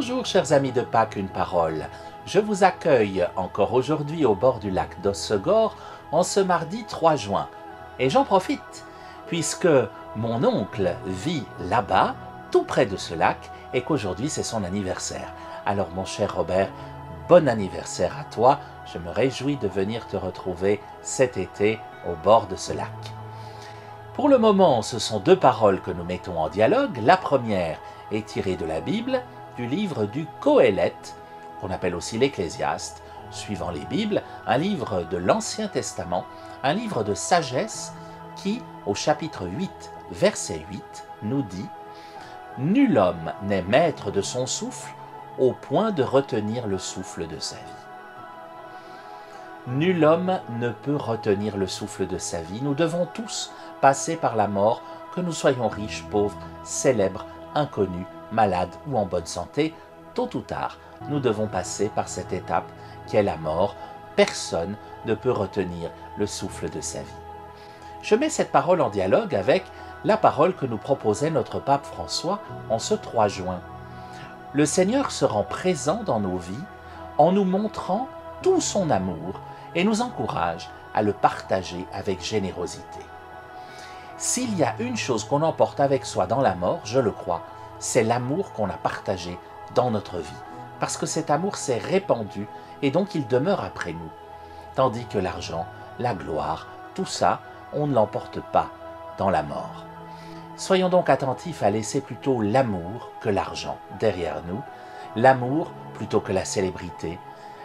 Bonjour chers amis de Pâques, une parole. Je vous accueille encore aujourd'hui au bord du lac d'Hossegor en ce mardi 3 juin. Et j'en profite puisque mon oncle vit là-bas, tout près de ce lac, et qu'aujourd'hui c'est son anniversaire. Alors mon cher Robert, bon anniversaire à toi. Je me réjouis de venir te retrouver cet été au bord de ce lac. Pour le moment, ce sont deux paroles que nous mettons en dialogue. La première est tirée de la Bible, du livre du Qoéleth, qu'on appelle aussi l'Ecclésiaste, suivant les Bibles, un livre de l'Ancien Testament, un livre de sagesse qui, au chapitre 8, verset 8, nous dit « Nul homme n'est maître de son souffle au point de retenir le souffle de sa vie. » Nul homme ne peut retenir le souffle de sa vie. Nous devons tous passer par la mort, que nous soyons riches, pauvres, célèbres, inconnus, malades ou en bonne santé. Tôt ou tard, nous devons passer par cette étape qui est la mort. Personne ne peut retenir le souffle de sa vie. Je mets cette parole en dialogue avec la parole que nous proposait notre pape François en ce 3 juin. Le Seigneur se rend présent dans nos vies en nous montrant tout son amour et nous encourage à le partager avec générosité. S'il y a une chose qu'on emporte avec soi dans la mort, je le crois, c'est l'amour qu'on a partagé dans notre vie. Parce que cet amour s'est répandu et donc il demeure après nous. Tandis que l'argent, la gloire, tout ça, on ne l'emporte pas dans la mort. Soyons donc attentifs à laisser plutôt l'amour que l'argent derrière nous, l'amour plutôt que la célébrité,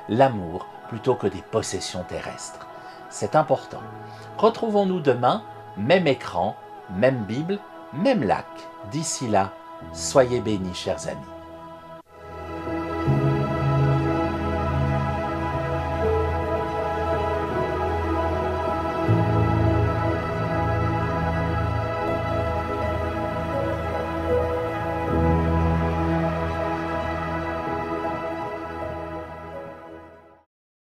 l'amour plutôt que des possessions terrestres. C'est important. Retrouvons-nous demain, même écran, même Bible, même lac. D'ici là, soyez bénis, chers amis.